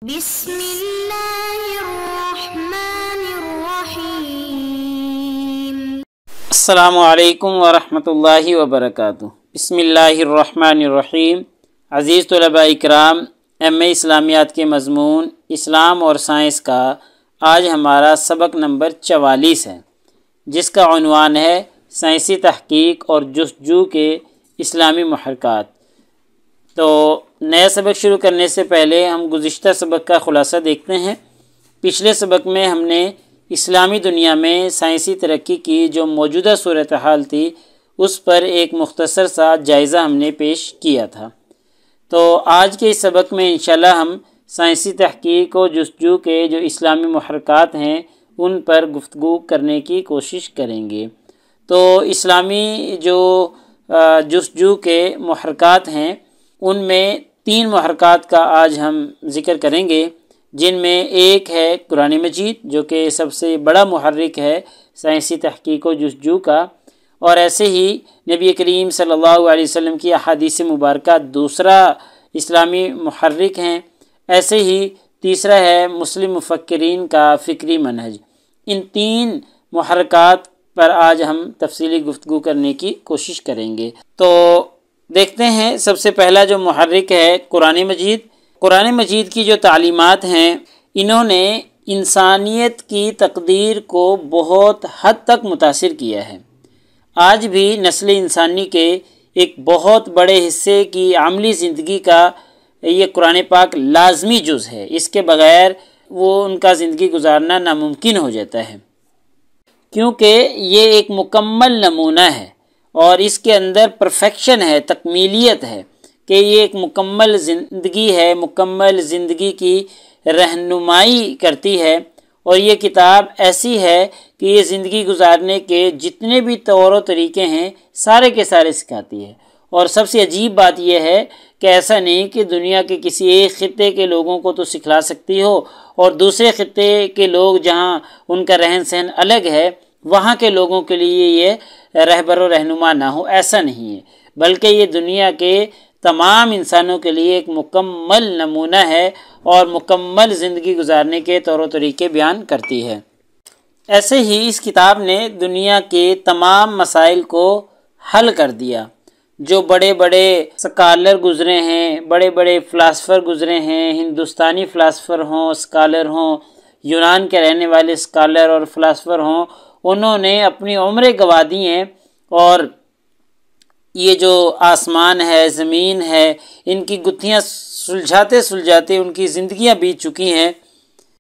بسم اللہ الرحمن الرحیم۔ السلام علیکم ورحمۃ اللہ وبرکاتہ۔ بسم اللہ الرحمن الرحیم۔ عزیز طلباء اکرام، ایم اے اسلامیات کے مضمون اسلام اور سائنس کا آج ہمارا سبق نمبر 44 ہے، جس کا عنوان ہے سائنسی تحقیق اور جستجو کے اسلامی محرکات۔ تو نیا سبق شروع کرنے سے پہلے ہم گزشتہ سبق کا خلاصہ دیکھتے ہیں۔ پچھلے سبق میں ہم نے اسلامی دنیا میں سائنسی ترقی کی جو موجودہ صورتحال تھی اس پر ایک مختصر سا جائزہ ہم نے پیش کیا تھا۔ تو آج کے اس سبق میں انشاءاللہ ہم سائنسی تحقیق و جستجو کے جو اسلامی محرکات ہیں ان پر گفتگو کرنے کی کوشش کریں گے۔ تو اسلامی جو جستجو کے محرکات ہیں ان میں 3 محرکات کا آج ہم ذکر کریں گے، جن میں ایک ہے قرآن مجید جو کہ سب سے بڑا محرک ہے سائنسی تحقیق و جستجو کا، اور ایسے ہی نبی کریم صلی اللہ علیہ وسلم کی احادیث مبارکہ دوسرا اسلامی محرک ہیں۔ ایسے ہی تیسرا ہے مسلم مفکرین کا فکری منہج۔ ان 3 محرکات پر آج ہم تفصیلی گفتگو کرنے کی کوشش کریں گے۔ تو دیکھتے ہیں، سب سے پہلا جو محرک ہے قرآن مجید۔ قرآن مجید کی جو تعلیمات ہیں انہوں نے انسانیت کی تقدیر کو بہت حد تک متاثر کیا ہے۔ آج بھی نسل انسانی کے ایک بہت بڑے حصے کی عملی زندگی کا یہ قرآن پاک لازمی جز ہے، اس کے بغیر وہ ان کا زندگی گزارنا ناممکن ہو جاتا ہے، کیونکہ یہ ایک مکمل نمونہ ہے اور اس کے اندر پرفیکشن ہے، تکمیلیت ہے کہ یہ ایک مکمل زندگی ہے، مکمل زندگی کی رہنمائی کرتی ہے، اور یہ کتاب ایسی ہے کہ یہ زندگی گزارنے کے جتنے بھی طور و طریقے ہیں سارے کے سارے سکھاتی ہے۔ اور سب سے عجیب بات یہ ہے کہ ایسا نہیں کہ دنیا کے کسی ایک خطے کے لوگوں کو تو سکھلا سکتی ہو اور دوسرے خطے کے لوگ جہاں ان کا رہن سہن الگ ہے وہاں کے لوگوں کے لیے یہ رہبر و رہنما نہ ہو، ایسا نہیں ہے، بلکہ یہ دنیا کے تمام انسانوں کے لیے ایک مکمل نمونہ ہے اور مکمل زندگی گزارنے کے طور و طریقے بیان کرتی ہے۔ ایسے ہی اس کتاب نے دنیا کے تمام مسائل کو حل کر دیا۔ جو بڑے بڑے سکالر گزرے ہیں، بڑے بڑے فلاسفر گزرے ہیں، ہندوستانی فلاسفر ہوں، سکالر ہوں، یونان کے رہنے والے سکالر اور فلاسفر ہوں، انہوں نے اپنی عمریں گنوا دی ہیں، اور یہ جو آسمان ہے، زمین ہے، ان کی گتھیاں سلجھاتے سلجھاتے ان کی زندگیاں بیت چکی ہیں،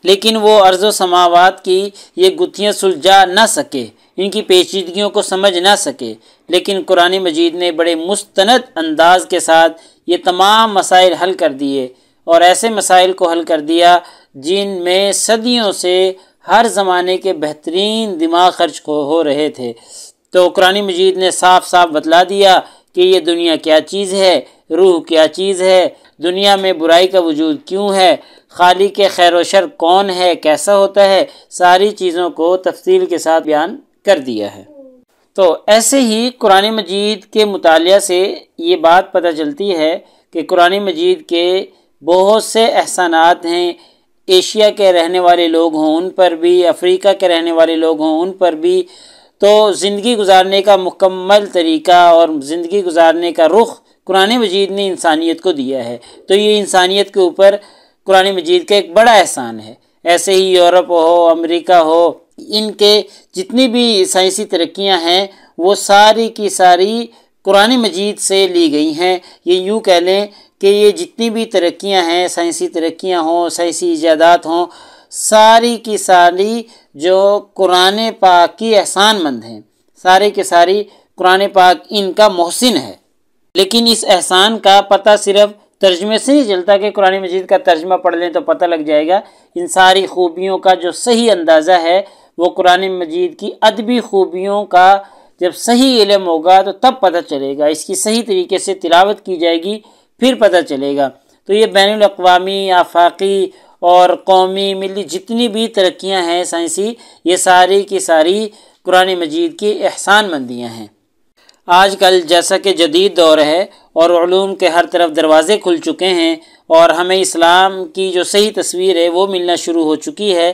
لیکن وہ ارض و سماوات کی یہ گتھیاں سلجھا نہ سکے، ان کی پیچیدگیوں کو سمجھ نہ سکے، لیکن قرآن مجید نے بڑے مستند انداز کے ساتھ یہ تمام مسائل حل کر دیے، اور ایسے مسائل کو حل کر دیا جن میں صدیوں سے ہر زمانے کے بہترین دماغ خرچ ہو رہے تھے۔ تو قرآن مجید نے صاف صاف بتلا دیا کہ یہ دنیا کیا چیز ہے، روح کیا چیز ہے، دنیا میں برائی کا وجود کیوں ہے، خالق خیر و شر کون ہے، کیسا ہوتا ہے، ساری چیزوں کو تفصیل کے ساتھ بیان کر دیا ہے۔ تو ایسے ہی قرآن مجید کے مطالعہ سے یہ بات پتہ چلتی ہے کہ قرآن مجید کے بہت سے احسانات ہیں، ایشیا کے رہنے والے لوگ ہوں ان پر بھی، افریقہ کے رہنے والے لوگ ہوں ان پر بھی، تو زندگی گزارنے کا مکمل طریقہ اور زندگی گزارنے کا رخ قرآن مجید نے انسانیت کو دیا ہے۔ تو یہ انسانیت کے اوپر قرآن مجید کا ایک بڑا احسان ہے۔ ایسے ہی یورپ ہو، امریکہ ہو، ان کے جتنی بھی سائنسی ترقیاں ہیں وہ ساری کی ساری قرآن مجید سے لی گئی ہیں۔ یہ یوں کہہ لیں کہ یہ جتنی بھی ترقیاں ہیں، سائنسی ترقیاں ہوں، سائنسی ایجادات ہوں، ساری کی ساری جو قرآن پاک کی احسان مند ہیں، سارے کے ساری قرآن پاک ان کا محسن ہے۔ لیکن اس احسان کا پتہ صرف ترجمے سے نہیں چلتا کہ قرآن مجید کا ترجمہ پڑھ لیں تو پتہ لگ جائے گا۔ ان ساری خوبیوں کا جو صحیح اندازہ ہے وہ قرآن مجید کی ادبی خوبیوں کا جب صحیح علم ہوگا تو تب پتہ چلے گا، اس کی صحیح طریقے سے تلاوت کی جائے گی پھر پتہ چلے گا۔ تو یہ بین الاقوامی، آفاقی اور قومی، ملی جتنی بھی ترقیاں ہیں سائنسی، یہ ساری کی ساری قرآن مجید کی احسان مندیاں ہیں۔ آج کل جیسا کہ جدید دور ہے اور علوم کے ہر طرف دروازے کھل چکے ہیں اور ہمیں اسلام کی جو صحیح تصویر ہے وہ ملنا شروع ہو چکی ہے،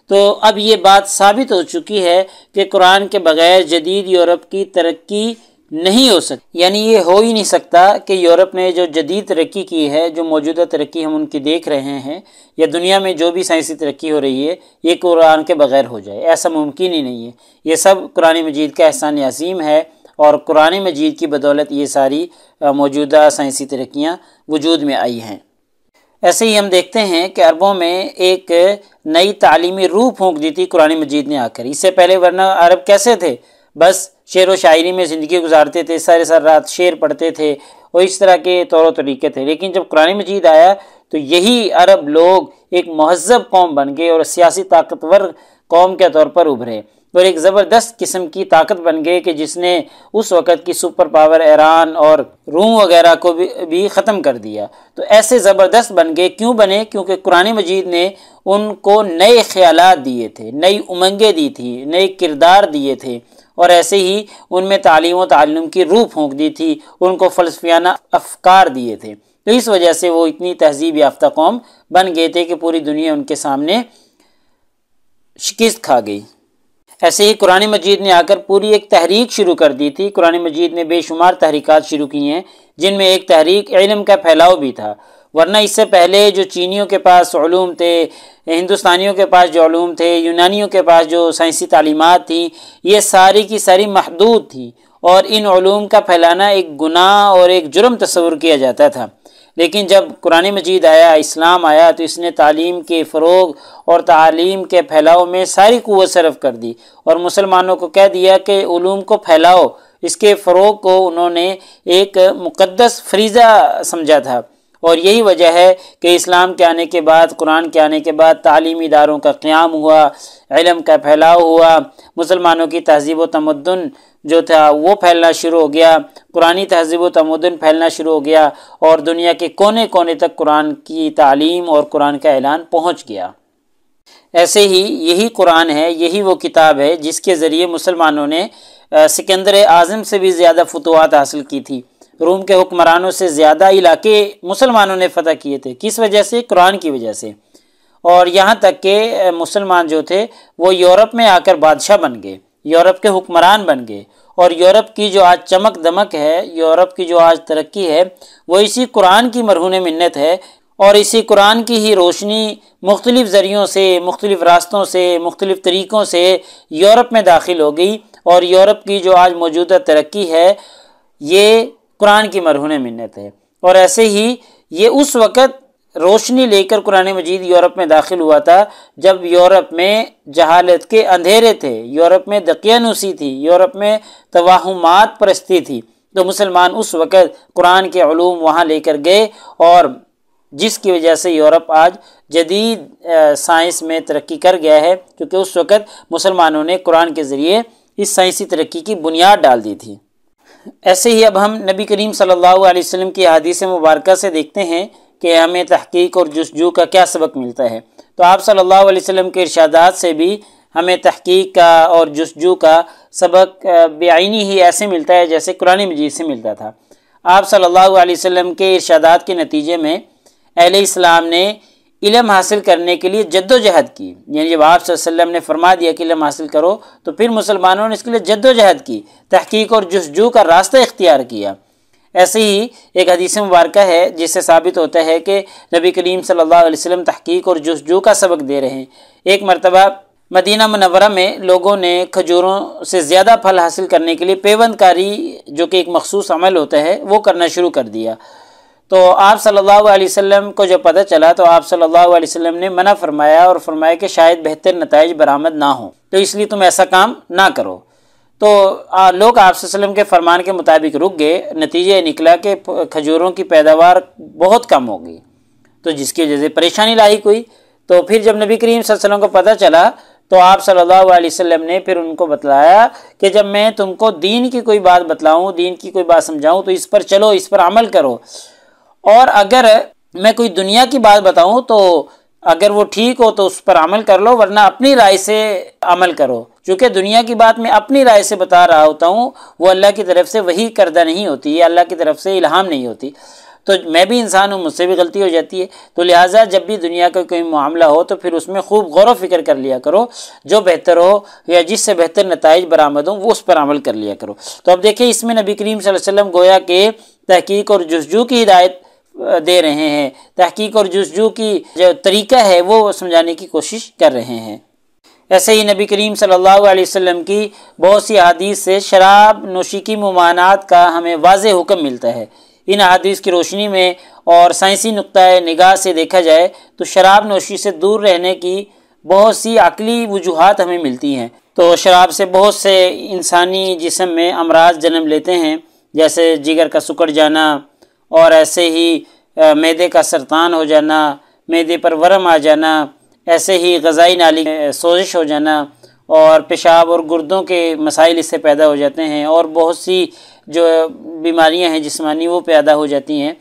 تو اب یہ بات ثابت ہو چکی ہے کہ قرآن کے بغیر جدید یورپ کی ترقی نہیں ہو سکتی، یعنی یہ ہو ہی نہیں سکتا کہ یورپ نے جو جدید ترقی کی ہے، جو موجودہ ترقی ہم ان کی دیکھ رہے ہیں، یا دنیا میں جو بھی سائنسی ترقی ہو رہی ہے، یہ قرآن کے بغیر ہو جائے، ایسا ممکن ہی نہیں ہے۔ یہ سب قرآن مجید کا احسان عظیم ہے، اور قرآن مجید کی بدولت یہ ساری موجودہ سائنسی ترقیاں وجود میں آئی ہیں۔ ایسے ہی ہم دیکھتے ہیں کہ عربوں میں ایک نئی تعلیمی روح پھونک دی تھی قرآن مجید نے آ کر۔ اس سے پہلے ورنہ عرب کیسے تھے؟ بس شعر و شاعری میں زندگی گزارتے تھے، سارے رات شعر پڑھتے تھے، اور اس طرح کے طور و طریقے تھے۔ لیکن جب قرآن مجید آیا تو یہی عرب لوگ ایک مہذب قوم بن گئے اور سیاسی طاقتور قوم کے طور پر ابھرے، اور ایک زبردست قسم کی طاقت بن گئے کہ جس نے اس وقت کی سپر پاور ایران اور روم وغیرہ کو بھی ختم کر دیا۔ تو ایسے زبردست بن گئے، کیوں بنے؟ کیونکہ قرآن مجید نے ان کو نئے خیالات دیے تھے، نئی امنگیں دی تھی، نئے کردار دیے تھے، اور ایسے ہی ان میں تعلیم و تعلم کی روح پھونک دی تھی، ان کو فلسفیانہ افکار دیے تھے۔ تو اس وجہ سے وہ اتنی تہذیب یافتہ قوم بن گئے تھے کہ پوری دنیا ان کے سامنے شکست کھا گئی۔ ایسے ہی قرآن مجید نے آ کر پوری ایک تحریک شروع کر دی تھی۔ قرآن مجید نے بے شمار تحریکات شروع کی ہیں، جن میں ایک تحریک علم کا پھیلاؤ بھی تھا، ورنہ اس سے پہلے جو چینیوں کے پاس علوم تھے، ہندوستانیوں کے پاس جو علوم تھے، یونانیوں کے پاس جو سائنسی تعلیمات تھیں، یہ ساری کی ساری محدود تھیں، اور ان علوم کا پھیلانا ایک گناہ اور ایک جرم تصور کیا جاتا تھا۔ لیکن جب قرآن مجید آیا، اسلام آیا، تو اس نے تعلیم کے فروغ اور تعلیم کے پھیلاؤ میں ساری قوت صرف کر دی، اور مسلمانوں کو کہہ دیا کہ علوم کو پھیلاؤ۔ اس کے فروغ کو انہوں نے ایک مقدس فریضہ سمجھا تھا، اور یہی وجہ ہے کہ اسلام کے آنے کے بعد، قرآن کے آنے کے بعد تعلیمی اداروں کا قیام ہوا، علم کا پھیلاؤ ہوا، مسلمانوں کی تہذیب و تمدن جو تھا وہ پھیلنا شروع ہو گیا، قرآنی تہذیب و تمدن پھیلنا شروع ہو گیا، اور دنیا کے کونے کونے تک قرآن کی تعلیم اور قرآن کا اعلان پہنچ گیا۔ ایسے ہی یہی قرآن ہے، یہی وہ کتاب ہے جس کے ذریعے مسلمانوں نے سکندر اعظم سے بھی زیادہ فتوحات حاصل کی تھی، روم کے حکمرانوں سے زیادہ علاقے مسلمانوں نے فتح کیے تھے۔ کس وجہ سے؟ قرآن کی وجہ سے۔ اور یہاں تک کہ مسلمان جو تھے وہ یورپ میں آ کر بادشاہ بن گئے، یورپ کے حکمران بن گئے، اور یورپ کی جو آج چمک دمک ہے، یورپ کی جو آج ترقی ہے، وہ اسی قرآن کی مرہون منت ہے، اور اسی قرآن کی ہی روشنی مختلف ذریعوں سے، مختلف راستوں سے، مختلف طریقوں سے یورپ میں داخل ہو گئی، اور یورپ کی جو آج موجودہ ترقی ہے یہ قرآن کی مرہون منت ہے۔ اور ایسے ہی یہ اس وقت روشنی لے کر قرآن مجید یورپ میں داخل ہوا تھا جب یورپ میں جہالت کے اندھیرے تھے، یورپ میں دقیانوسی تھی، یورپ میں توہمات پرستی تھی، تو مسلمان اس وقت قرآن کے علوم وہاں لے کر گئے، اور جس کی وجہ سے یورپ آج جدید سائنس میں ترقی کر گیا ہے، کیونکہ اس وقت مسلمانوں نے قرآن کے ذریعے اس سائنسی ترقی کی بنیاد ڈال دی تھی۔ ایسے ہی اب ہم نبی کریم صلی اللہ علیہ وسلم کی احادیث مبارکہ سے دیکھتے ہیں کہ ہمیں تحقیق اور جستجو کا کیا سبق ملتا ہے۔ تو آپ صلی اللہ علیہ وسلم کے ارشادات سے بھی ہمیں تحقیق کا اور جستجو کا سبق بعینی ہی ایسے ملتا ہے جیسے قرآن مجید سے ملتا تھا۔ آپ صلی اللہ علیہ وسلم کے ارشادات کے نتیجے میں اہل اسلام نے علم حاصل کرنے کے لیے جد و جہد کی، یعنی جب آپ صلی اللہ علیہ وسلم نے فرما دیا کہ علم حاصل کرو تو پھر مسلمانوں نے اس کے لیے جد و جہد کی، تحقیق اور جستجو کا راستہ اختیار کیا۔ ایسے ہی ایک حدیث مبارکہ ہے جس سے ثابت ہوتا ہے کہ نبی کریم صلی اللہ علیہ وسلم تحقیق اور جستجو کا سبق دے رہے ہیں۔ ایک مرتبہ مدینہ منورہ میں لوگوں نے کھجوروں سے زیادہ پھل حاصل کرنے کے لیے پیوند کاری، جو کہ ایک مخصوص عمل ہوتا ہے، وہ کرنا شروع کر دیا۔ تو آپ صلی اللہ علیہ وسلم کو جب پتہ چلا تو آپ صلی اللہ علیہ وسلم نے منع فرمایا، اور فرمایا کہ شاید بہتر نتائج برآمد نہ ہوں، تو اس لیے تم ایسا کام نہ کرو۔ تو لوگ آپ صلی اللہ علیہ وسلم کے فرمان کے مطابق رک گئے، نتیجہ نکلا کہ کھجوروں کی پیداوار بہت کم ہو گئی، تو جس کی وجہ سے پریشانی لاحق ہوئی۔ تو پھر جب نبی کریم صلی اللہ علیہ وسلم کو پتہ چلا تو آپ صلی اللہ علیہ وسلم نے پھر ان کو بتلایا کہ جب میں تم کو دین کی کوئی بات بتلاؤں، دین کی کوئی بات سمجھاؤں تو اس پر چلو، اس پر عمل کرو، اور اگر میں کوئی دنیا کی بات بتاؤں تو اگر وہ ٹھیک ہو تو اس پر عمل کر لو، ورنہ اپنی رائے سے عمل کرو، چونکہ دنیا کی بات میں اپنی رائے سے بتا رہا ہوتا ہوں، وہ اللہ کی طرف سے وحی کردہ نہیں ہوتی ہے، اللہ کی طرف سے الہام نہیں ہوتی۔ تو میں بھی انسان ہوں، مجھ سے بھی غلطی ہو جاتی ہے، تو لہٰذا جب بھی دنیا کا کوئی معاملہ ہو تو پھر اس میں خوب غور و فکر کر لیا کرو، جو بہتر ہو یا جس سے بہتر نتائج برآمد ہوں وہ اس پر عمل کر لیا کرو۔ تو اب دیکھیں اس میں نبی کریم صلی اللہ علیہ وسلم گویا کہ تحقیق اور جستجو کی ہدایت دے رہے ہیں، تحقیق اور جستجو کی جو طریقہ ہے وہ سمجھانے کی کوشش کر رہے ہیں۔ ایسے ہی نبی کریم صلی اللہ علیہ وسلم کی بہت سی احادیث سے شراب نوشی کی ممانعت کا ہمیں واضح حکم ملتا ہے۔ ان احادیث کی روشنی میں اور سائنسی نقطۂ نگاہ سے دیکھا جائے تو شراب نوشی سے دور رہنے کی بہت سی عقلی وجوہات ہمیں ملتی ہیں۔ تو شراب سے بہت سے انسانی جسم میں امراض جنم لیتے ہیں، جیسے جگر کا سکڑ جانا، اور ایسے ہی معدے کا سرطان ہو جانا، معدے پر ورم آ جانا، ایسے ہی غذائی نالی میں سوزش ہو جانا، اور پیشاب اور گردوں کے مسائل اس سے پیدا ہو جاتے ہیں، اور بہت سی جو بیماریاں ہیں جسمانی وہ پیدا ہو جاتی ہیں۔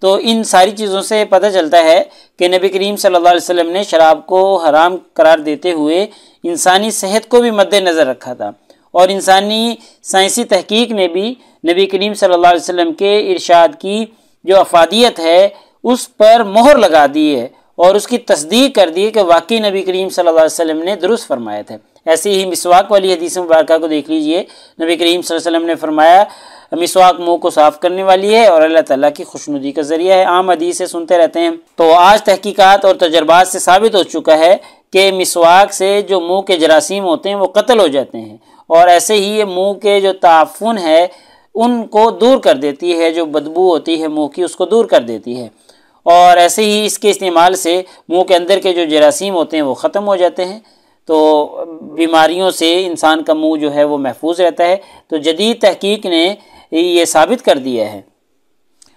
تو ان ساری چیزوں سے پتہ چلتا ہے کہ نبی کریم صلی اللہ علیہ وسلم نے شراب کو حرام قرار دیتے ہوئے انسانی صحت کو بھی مد نظر رکھا تھا، اور انسانی سائنسی تحقیق نے بھی نبی کریم صلی اللہ علیہ وسلم کے ارشاد کی جو افادیت ہے اس پر مہر لگا دی ہے، اور اس کی تصدیق کر دی کہ واقعی نبی کریم صلی اللہ علیہ وسلم نے درست فرمایا تھا۔ ایسے ہی مسواک والی حدیث مبارکہ کو دیکھ لیجئے، نبی کریم صلی اللہ علیہ وسلم نے فرمایا مسواک منہ کو صاف کرنے والی ہے اور اللہ تعالیٰ کی خوشنودی کا ذریعہ ہے۔ عام حدیث سے سنتے رہتے ہیں، تو آج تحقیقات اور تجربات سے ثابت ہو چکا ہے کہ مسواک سے جو منہ کے جراثیم ہوتے ہیں وہ قتل ہو جاتے ہیں، اور ایسے ہی یہ منہ کے جو تعفن ہے ان کو دور کر دیتی ہے، جو بدبو ہوتی ہے منہ کی اس کو دور کر دیتی ہے، اور ایسے ہی اس کے استعمال سے منہ کے اندر کے جو جراثیم ہوتے ہیں وہ ختم ہو جاتے ہیں، تو بیماریوں سے انسان کا منہ جو ہے وہ محفوظ رہتا ہے۔ تو جدید تحقیق نے یہ ثابت کر دیا ہے،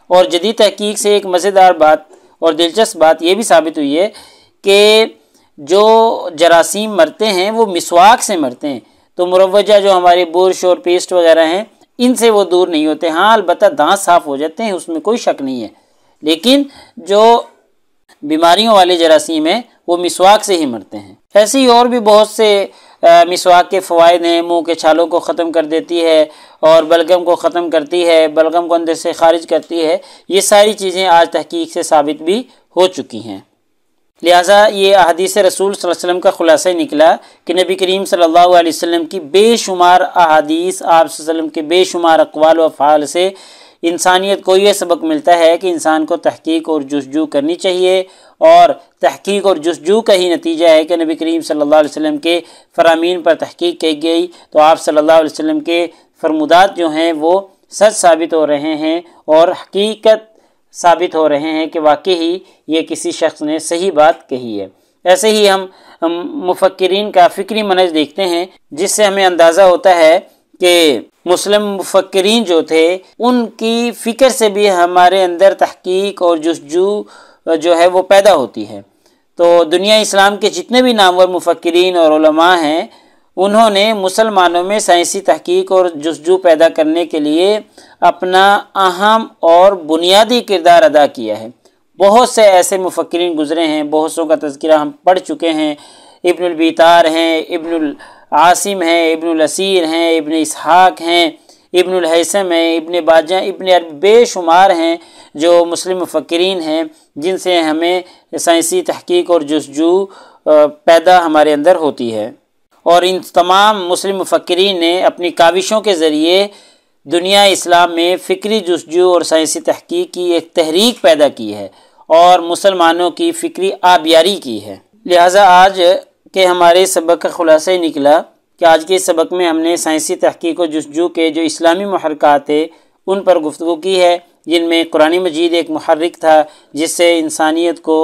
اور جدید تحقیق سے ایک مزیدار بات اور دلچسپ بات یہ بھی ثابت ہوئی ہے کہ جو جراثیم مرتے ہیں وہ مسواک سے مرتے ہیں، تو مروجہ جو ہمارے برش اور پیسٹ وغیرہ ہیں ان سے وہ دور نہیں ہوتے۔ ہاں البتہ دانت صاف ہو جاتے ہیں، اس میں کوئی شک نہیں ہے، لیکن جو بیماریوں والے جراثیم ہیں وہ مسواک سے ہی مرتے ہیں۔ ایسے ہی اور بھی بہت سے مسواک کے فوائد ہیں، منہ کے چھالوں کو ختم کر دیتی ہے، اور بلغم کو ختم کرتی ہے، بلغم کو اندر سے خارج کرتی ہے۔ یہ ساری چیزیں آج تحقیق سے ثابت بھی ہو چکی ہیں۔ لہٰذا یہ احادیث رسول صلی اللہ علیہ وسلم کا خلاصہ نکلا کہ نبی کریم صلی اللہ علیہ وسلم کی بے شمار احادیث، آپ صلی اللہ علیہ وسلم کے بے شمار اقوال و افعال سے انسانیت کو یہ سبق ملتا ہے کہ انسان کو تحقیق اور جستجو کرنی چاہیے، اور تحقیق اور جستجو کا ہی نتیجہ ہے کہ نبی کریم صلی اللہ علیہ وسلم کے فرامین پر تحقیق کی گئی تو آپ صلی اللہ علیہ وسلم کے فرمودات جو ہیں وہ سچ ثابت ہو رہے ہیں، اور حقیقت ثابت ہو رہے ہیں کہ واقعی یہ کسی شخص نے صحیح بات کہی ہے۔ ایسے ہی ہم مفکرین کا فکری منہج دیکھتے ہیں، جس سے ہمیں اندازہ ہوتا ہے کہ مسلم مفکرین جو تھے ان کی فکر سے بھی ہمارے اندر تحقیق اور جستجو جو ہے وہ پیدا ہوتی ہے۔ تو دنیا اسلام کے جتنے بھی نامور مفکرین اور علماء ہیں انہوں نے مسلمانوں میں سائنسی تحقیق اور جستجو پیدا کرنے کے لیے اپنا اہم اور بنیادی کردار ادا کیا ہے۔ بہت سے ایسے مفکرین گزرے ہیں، بہت سوں کا تذکرہ ہم پڑھ چکے ہیں۔ ابن البیتار ہیں، ابن العاصم ہیں، ابن الاسیر ہیں، ابن اسحاق ہیں، ابن الہیثم ہیں، ابن باجہ، ابن عرب، بے شمار ہیں جو مسلم مفکرین ہیں جن سے ہمیں سائنسی تحقیق اور جستجو پیدا ہمارے اندر ہوتی ہے، اور ان تمام مسلم مفکرین نے اپنی کاوشوں کے ذریعے دنیا اسلام میں فکری جستجو اور سائنسی تحقیق کی ایک تحریک پیدا کی ہے اور مسلمانوں کی فکری آبیاری کی ہے۔ لہٰذا آج کے ہمارے سبق کا خلاصہ ہی نکلا کہ آج کے سبق میں ہم نے سائنسی تحقیق و جستجو کے جو اسلامی محرکات ہیں ان پر گفتگو کی ہے، جن میں قرآن مجید ایک محرک تھا جس سے انسانیت کو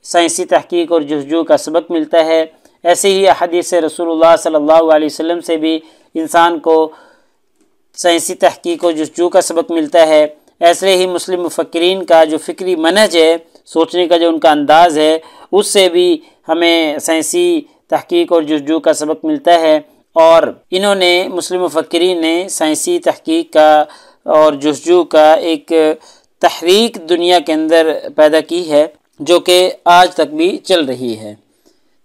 سائنسی تحقیق اور جستجو کا سبق ملتا ہے۔ ایسے ہی احادیث رسول اللہ صلی اللہ علیہ وسلم سے بھی انسان کو سائنسی تحقیق و جستجو کا سبق ملتا ہے۔ ایسے ہی مسلم مفکرین کا جو فکری منہج ہے، سوچنے کا جو ان کا انداز ہے، اس سے بھی ہمیں سائنسی تحقیق اور جستجو کا سبق ملتا ہے، اور انہوں نے مسلم مفکرین نے سائنسی تحقیق کا اور جستجو کا ایک تحریک دنیا کے اندر پیدا کی ہے جو کہ آج تک بھی چل رہی ہے۔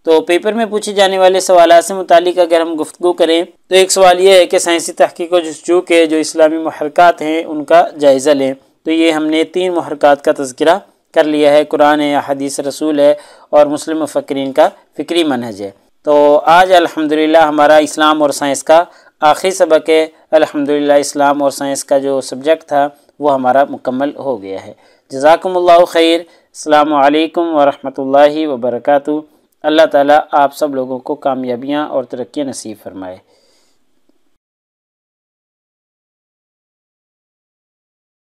تو پیپر میں پوچھے جانے والے سوالات سے متعلق اگر ہم گفتگو کریں تو ایک سوال یہ ہے کہ سائنسی تحقیق و جستجو کے جو اسلامی محرکات ہیں ان کا جائزہ لیں۔ تو یہ ہم نے 3 محرکات کا تذکرہ کر لیا ہے، قرآن ہے، حدیث رسول ہے، اور مسلم مفکرین کا فکری منہج ہے۔ تو آج الحمدللہ ہمارا اسلام اور سائنس کا آخری سبق ہے۔ الحمدللہ اسلام اور سائنس کا جو سبجیکٹ تھا وہ ہمارا مکمل ہو گیا ہے۔ جزاکم اللہ خیر۔ السلام علیکم ورحمۃ اللہ وبرکاتہ۔ اللہ تعالیٰ آپ سب لوگوں کو کامیابیاں اور ترقیاں نصیب فرمائے۔